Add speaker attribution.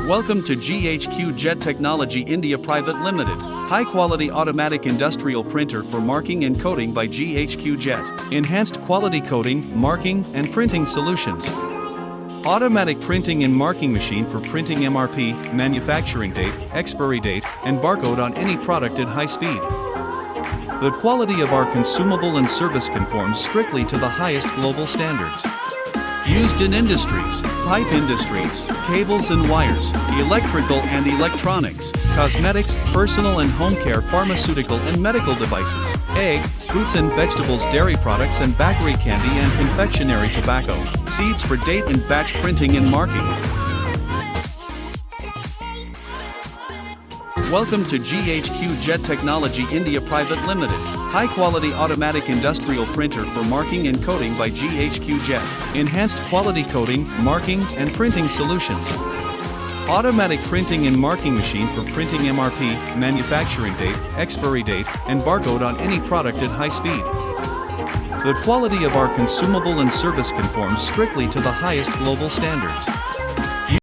Speaker 1: Welcome to GHQJET Technology India Private Limited, high-quality automatic industrial printer for marking and coding by GHQJET. Enhanced quality coding, marking, and printing solutions. Automatic printing and marking machine for printing MRP, manufacturing date, expiry date, and barcode on any product at high speed. The quality of our consumable and service conforms strictly to the highest global standards. Used in industries, pipe industries, cables and wires, electrical and electronics, cosmetics, personal and home care, pharmaceutical and medical devices, egg, fruits and vegetables, dairy products and bakery candy and confectionery tobacco, seeds for date and batch printing and marking. Welcome to GHQJET Technology India Private Limited, high-quality automatic industrial printer for marking and coding by GHQJET. Enhanced quality coding, marking, and printing solutions. Automatic printing and marking machine for printing MRP, manufacturing date, expiry date, and barcode on any product at high speed. The quality of our consumable and service conforms strictly to the highest global standards.